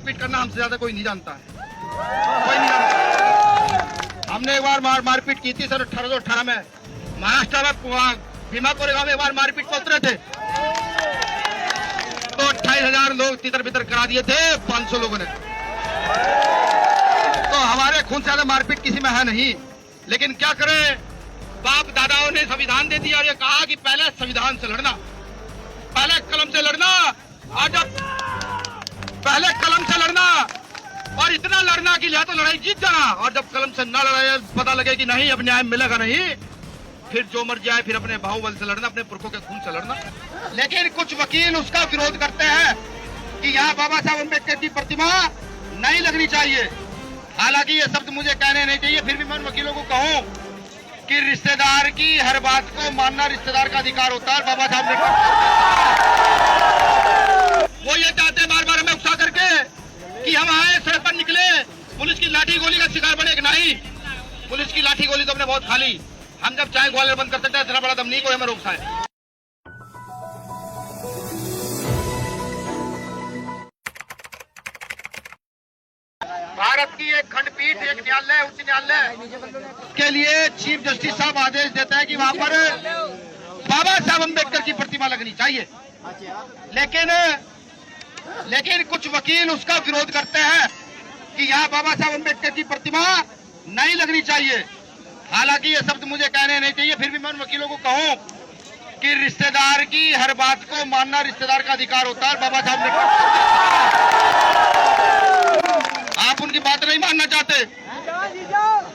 मारपीट करना हमसे ज्यादा कोई नहीं जानता है, कोई नहीं जानता। हमने एक बार मारपीट की थी सर 1818 में महाराष्ट्र में भीमा कोरेगांव में एक बार मारपीट में उतरे थे तो 28,000 लोग तितर बितर करा दिए थे 500 लोगों ने। तो हमारे खून से ज्यादा मारपीट किसी में है नहीं, लेकिन क्या करें, बाप दादाओं ने संविधान दे दिया और ये कहा कि पहले संविधान से लड़ना, पहले कलम से लड़ना, और जब पहले कलम से लड़ना और इतना लड़ना कि या तो लड़ाई जीत जाना, और जब कलम से न लड़ाई पता लगे कि नहीं अब न्याय मिलेगा नहीं, फिर जो मर जाए फिर अपने बाहुबल से लड़ना, अपने पुरखों के खून से लड़ना। लेकिन कुछ वकील उसका विरोध करते हैं कि यहाँ बाबा साहब अम्बेडकर की प्रतिमा नहीं लगनी चाहिए। हालांकि ये शब्द मुझे कहने नहीं चाहिए, फिर भी मैं वकीलों को कहूँ कि रिश्तेदार की हर बात को मानना रिश्तेदार का अधिकार होता है। बाबा साहब ने वो ये चाहते हैं बार बार हमें उकसा करके कि हम आए सड़क पर निकले, पुलिस की लाठी गोली का शिकार बने। नहीं, पुलिस की लाठी गोली तो हमने बहुत खा ली। हम जब चाहे ग्वालियर बंद कर सकते हैं, इतना बड़ा दम नहीं कोई हमें रोक पाए। भारत की एक खंडपीठ, एक न्यायालय, उच्च न्यायालय के लिए चीफ जस्टिस साहब आदेश देते हैं कि वहां पर बाबा साहब अम्बेडकर की प्रतिमा लगनी चाहिए। लेकिन कुछ वकील उसका विरोध करते हैं कि यहाँ बाबा साहब अम्बेडकर की प्रतिमा नहीं लगनी चाहिए। हालांकि ये शब्द मुझे कहने नहीं चाहिए, फिर भी मैं वकीलों को कहूँ कि रिश्तेदार की हर बात को मानना रिश्तेदार का अधिकार होता है। बाबा साहब ने, आप उनकी बात नहीं मानना चाहते,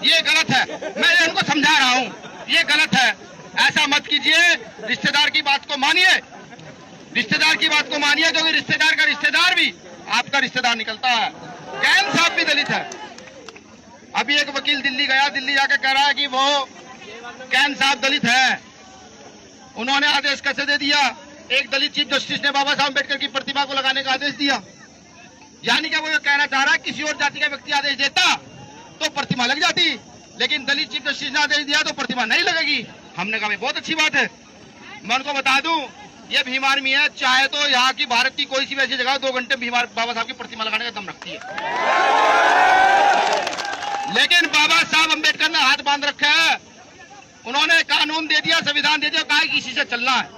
ये गलत है। मैं उनको समझा रहा हूँ, ये गलत है, ऐसा मत कीजिए। रिश्तेदार की बात को मानिए, रिश्तेदार की बात को मानिए, क्योंकि रिश्तेदार का रिश्तेदार भी आपका रिश्तेदार निकलता है। कैन साहब भी दलित है। अभी एक वकील दिल्ली गया, दिल्ली जाकर कह रहा है कि वो कैन साहब दलित है। उन्होंने आदेश कैसे दे दिया? एक दलित चीफ जस्टिस ने बाबा साहब अम्बेडकर की प्रतिमा को लगाने का आदेश दिया। यानी कि वो ये कहना चाह रहा है किसी और जाति का व्यक्ति आदेश देता तो प्रतिमा लग जाती, लेकिन दलित चीफ जस्टिस ने आदेश दिया तो प्रतिमा नहीं लगेगी। हमने कहा बहुत अच्छी बात है। मैं उनको बता दूं, ये भीम आर्मी है, चाहे तो यहाँ की भारत की कोई सी भी ऐसी जगह 2 घंटे बाबा साहब की प्रतिमा लगाने का दम रखती है। लेकिन बाबा साहब अम्बेडकर ने हाथ बांध रखा है। उन्होंने कानून दे दिया, संविधान दे दिया, कहा कि इसी से चलना है,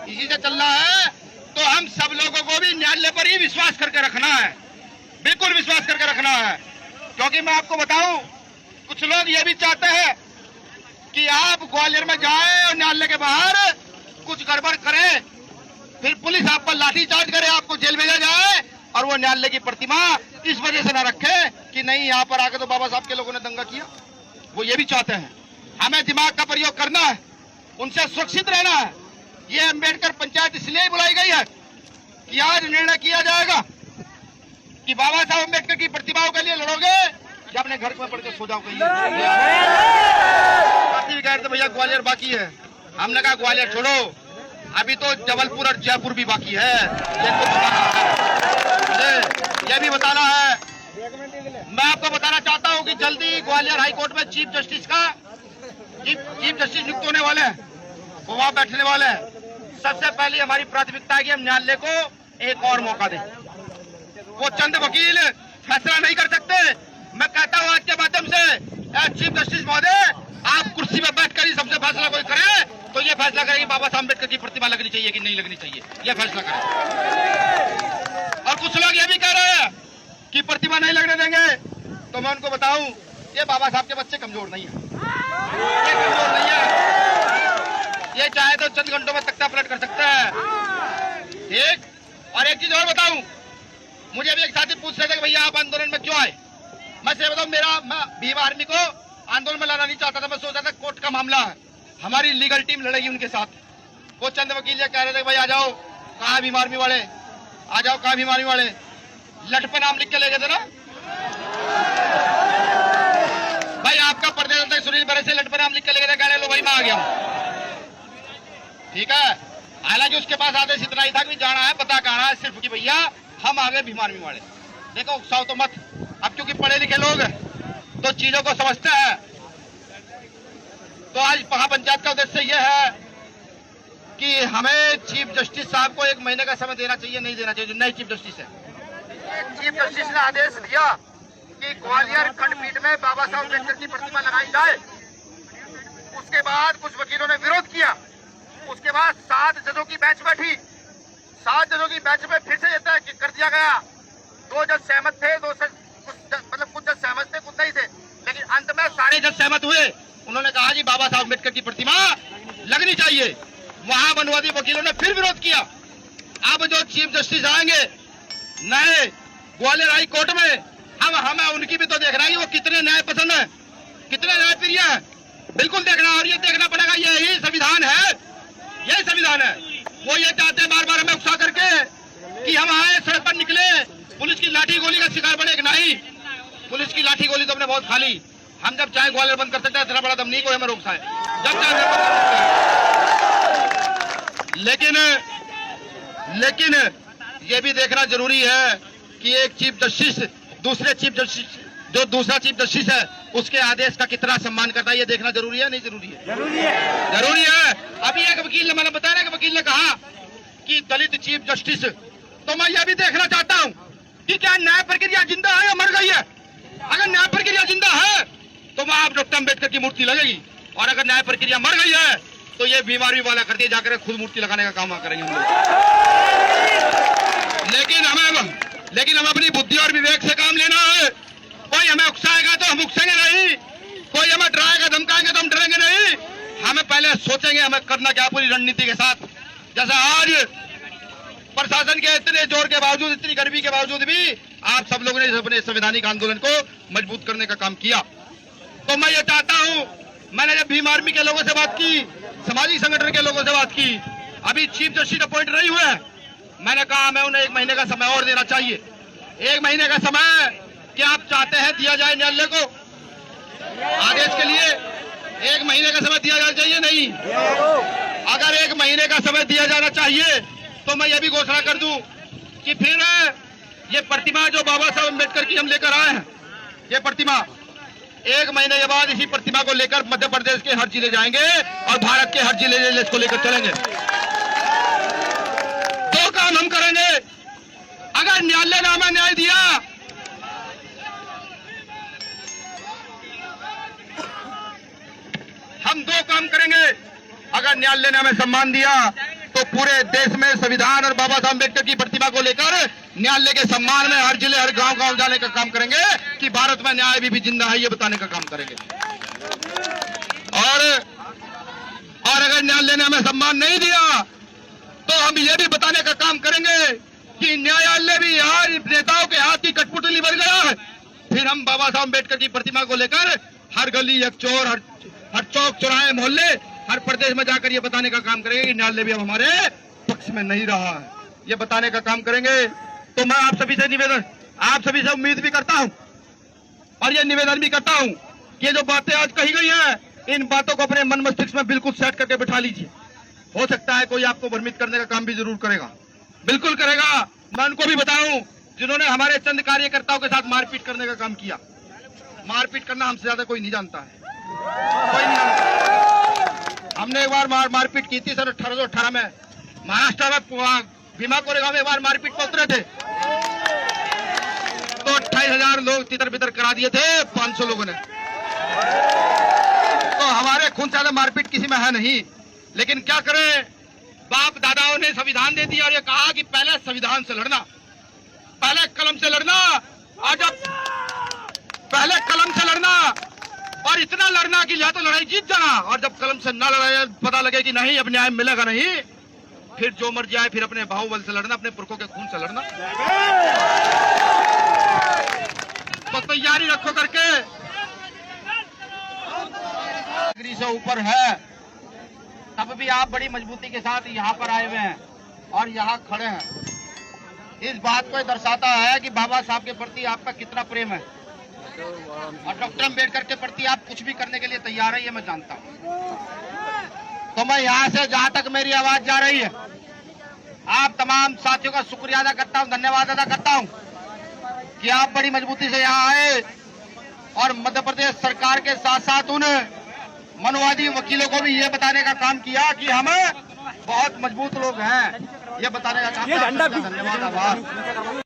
इसी से चलना है। तो हम सब लोगों को भी न्यायालय पर ही विश्वास करके रखना है, बिल्कुल विश्वास करके रखना है। क्योंकि मैं आपको बताऊं, कुछ लोग ये भी चाहते हैं कि आप ग्वालियर में जाएं और न्यायालय के बाहर कुछ गड़बड़ करें, फिर पुलिस आप पर लाठीचार्ज करे, आपको जेल भेजा जाए, और वो न्यायालय की प्रतिमा इस वजह से न रखे कि नहीं यहाँ पर आके तो बाबा साहब के लोगों ने दंगा किया। वो ये भी चाहते हैं। हमें दिमाग का प्रयोग करना है, उनसे सुरक्षित रहना है। ये अम्बेडकर पंचायत इसलिए बुलाई गई है कि आज निर्णय किया जाएगा कि बाबा साहब अम्बेडकर की प्रतिमाओं के लिए लड़ोगे या अपने घर में पढ़ के सो जाओगे। साथी भी कह रहे थे भैया ग्वालियर बाकी है। हमने कहा ग्वालियर छोड़ो, अभी तो जबलपुर और जयपुर भी बाकी है। ये भी बताना है। मैं आपको बताना चाहता हूं कि जल्दी ग्वालियर हाईकोर्ट में चीफ जस्टिस नियुक्त होने वाले हैं, वो वहां बैठने वाले हैं। सबसे पहले हमारी प्राथमिकता है कि हम न्यायालय को एक और मौका दें। वो चंद वकील फैसला नहीं कर सकते। मैं कहता हूं आज के माध्यम से, चीफ जस्टिस महोदय, आप कुर्सी पर बैठकर ही सबसे फैसला कोई करे तो ये फैसला करें कि बाबा साहब अम्बेडकर की प्रतिमा लगनी चाहिए कि नहीं लगनी चाहिए, ये फैसला करें। और कुछ लोग ये भी कह रहे हैं कि प्रतिमा नहीं लगने देंगे, तो मैं उनको बताऊं, ये बाबा साहब के बच्चे कमजोर नहीं है, ये कमजोर नहीं है। ये चाहे तो चंद घंटों में तख्ता पलट कर सकता है। ठीक। और एक चीज और बताऊं, मुझे अभी एक साथी पूछ रहे थे कि भैया आप आंदोलन में क्यों आए। मैं से बताऊं, मैं भीम आर्मी को आंदोलन में लाना नहीं चाहता था। मैं सोचा था कोर्ट का मामला है, हमारी लीगल टीम लड़ेगी उनके साथ। वो चंद वकील ये कह रहे थे भाई आ जाओ, कहाँ भीम आर्मी वाले, आ जाओ, कहाँ भीम आर्मी वाले। लट पे नाम लिख के ले गए थे ना भाई, आपका प्रदेश अध्यक्ष सुनील बरे से लट पे नाम लिख के ले गए थे, कह रहे लो भाई मैं आ गया हूँ। ठीक है। हालांकि उसके पास आदेश इतना ही था कि जाना है, पता कहना है सिर्फ कि भैया हम आ गए भीम आर्मी वाले। देखो उकसाओ तो मत, अब क्योंकि पढ़े लिखे लोग तो चीजों को समझते हैं। तो आज महापंचायत का उद्देश्य यह है कि हमें चीफ जस्टिस साहब को 1 महीने का समय देना चाहिए, नहीं देना चाहिए, जो नए चीफ जस्टिस है। चीफ जस्टिस ने आदेश दिया कि ग्वालियर खंडपीठ में बाबा साहब अम्बेडकर की प्रतिमा लगाई जाए। उसके बाद कुछ वकीलों ने विरोध किया। उसके बाद 7 जजों की बेंच बैठी। 7 जजों की बेंच में फिर से ये तय कर दिया गया। 2 जज सहमत थे, कुछ जज सहमत थे, कुछ नहीं थे, लेकिन अंत में सारे जज सहमत हुए। उन्होंने कहा जी बाबा साहब अम्बेडकर की प्रतिमा लगनी चाहिए। वहां वनवादी वकीलों ने फिर विरोध किया। अब जो चीफ जस्टिस आएंगे नए ग्वालियर हाई कोर्ट में, हमें उनकी भी तो देखना है कि वो कितने न्याय पसंद है, कितने न्याय प्रिय है। बिल्कुल देखना, और ये देखना पड़ेगा। यही संविधान है, यही संविधान है। वो ये चाहते हैं बार बार हमें उकसा करके कि हम आए सड़क पर निकले, पुलिस की लाठी गोली का शिकार बने। नहीं, पुलिस की लाठी गोली तो हमने बहुत खा ली। हम जब चाहे ग्वालियर बंद कर सकते हैं, इतना बड़ा दम नहीं कोई हमें रोक सकता है। जब चाहे बंद कर सकते हैं। लेकिन ये भी देखना जरूरी है कि एक चीफ जस्टिस दूसरा चीफ जस्टिस है उसके आदेश का कितना सम्मान करता है, ये देखना जरूरी है। नहीं जरूरी है? जरूरी है। अभी एक वकील ने, मैंने बताया ना कि वकील ने कहा कि दलित चीफ जस्टिस, तो मैं ये भी देखना चाहता हूं कि क्या न्याय प्रक्रिया जिंदा है या मर गई है। अगर न्याय प्रक्रिया जिंदा है तो वहां डॉक्टर अम्बेडकर की मूर्ति लगेगी, और अगर न्याय प्रक्रिया मर गई है तो ये बीमारी वाला करके जाकर खुद मूर्ति लगाने का काम करेंगे हम लोग। लेकिन हमें अपनी बुद्धि और विवेक से काम लेना है। कोई हमें उकसाएगा तो हम उकसेंगे नहीं, कोई हमें डराएगा धमकाएंगे तो हम डरेंगे नहीं। हमें पहले सोचेंगे हमें करना क्या, पूरी रणनीति के साथ। जैसा आज प्रशासन के इतने जोर के बावजूद, इतनी गर्मी के बावजूद भी आप सब लोगों ने अपने संवैधानिक आंदोलन को मजबूत करने का काम किया। तो मैं ये चाहता हूं, मैंने जब भीम आर्मी के लोगों से बात की, सामाजिक संगठन के लोगों से बात की, अभी चीफ जस्टिस अपॉइंट नहीं हुए, मैंने कहा हमें उन्हें 1 महीने का समय और देना चाहिए। 1 महीने का समय क्या आप चाहते हैं दिया जाए न्यायालय को आदेश के लिए? 1 महीने का समय दिया जाना चाहिए? नहीं। अगर 1 महीने का समय दिया जाना चाहिए तो मैं ये भी घोषणा कर दूं कि फिर ये प्रतिमा जो बाबा साहब अम्बेडकर की हम लेकर आए हैं, ये प्रतिमा 1 महीने के बाद इसी प्रतिमा को लेकर मध्य प्रदेश के हर जिले जाएंगे और भारत के हर जिले इसको लेकर चलेंगे। 2 काम हम करेंगे। अगर न्यायालय ने हमें न्याय दिया, हम 2 काम करेंगे। अगर न्यायालय ने हमें सम्मान दिया तो पूरे देश में संविधान और बाबा साहब अम्बेडकर की प्रतिमा को लेकर न्यायालय के सम्मान में हर जिले, हर गांव जाने का काम करेंगे कि भारत में न्याय भी जिंदा है, ये बताने का काम करेंगे। और अगर न्यायालय ने हमें सम्मान नहीं दिया तो हम ये भी बताने का काम करेंगे कि न्यायालय भी यार नेताओं के हाथ की कठपुतली बन गया है। फिर हम बाबा साहब अम्बेडकर की प्रतिमा को लेकर हर गली, हर चौक, चौराहे, मोहल्ले, हर प्रदेश में जाकर ये बताने का काम करेंगे कि न्यायालय भी अब हमारे पक्ष में नहीं रहा है, ये बताने का काम करेंगे। तो मैं आप सभी से उम्मीद भी करता हूं और ये निवेदन भी करता हूं कि ये जो बातें आज कही गई हैं, इन बातों को अपने मन मस्तिष्क में बिल्कुल सेट करके बिठा लीजिए। हो सकता है कोई आपको भ्रमित करने का काम भी जरूर करेगा, बिल्कुल करेगा। मैं उनको भी बताऊं जिन्होंने हमारे चंद कार्यकर्ताओं के साथ मारपीट करने का काम किया। मारपीट करना हमसे ज्यादा कोई नहीं जानता है, कोई नहीं जानता। हमने एक बार मारपीट की थी सन 1818 में महाराष्ट्र में भीमा कोरेगांव में एक बार मारपीट पर उतरे थे तो 28,000 लोग तितर बितर करा दिए थे 500 लोगों ने। तो हमारे खून से ज्यादा मारपीट किसी में है नहीं। लेकिन क्या करें, बाप दादाओं ने संविधान दे दिया और ये कहा कि पहले संविधान से लड़ना, पहले कलम से लड़ना, और जब पहले कलम से लड़ना और इतना लड़ना कि या तो लड़ाई जीत जाना, और जब कलम से ना लड़ाई पता लगे कि नहीं अब न्याय मिलेगा नहीं, फिर जो मर्जी आए फिर अपने बाहुबल से लड़ना, अपने पुरखों के खून से लड़ना। तो तैयारी रखो करके डिग्री से ऊपर है, तब भी आप बड़ी मजबूती के साथ यहाँ पर आए हुए हैं और यहाँ खड़े हैं। इस बात को दर्शाता है कि बाबा साहब के प्रति आपका कितना प्रेम है और डॉक्टर अम्बेडकर के प्रति आप कुछ भी करने के लिए तैयार है, ये मैं जानता हूँ। तो मैं यहाँ से जहाँ तक मेरी आवाज जा रही है, आप तमाम साथियों का शुक्रिया अदा करता हूँ, धन्यवाद अदा करता हूँ कि आप बड़ी मजबूती से यहाँ आए और मध्य प्रदेश सरकार के साथ साथ उन मनवादी वकीलों को भी ये बताने का काम किया कि हम बहुत मजबूत लोग हैं, ये बताने का काम किया। धन्यवाद, आभार।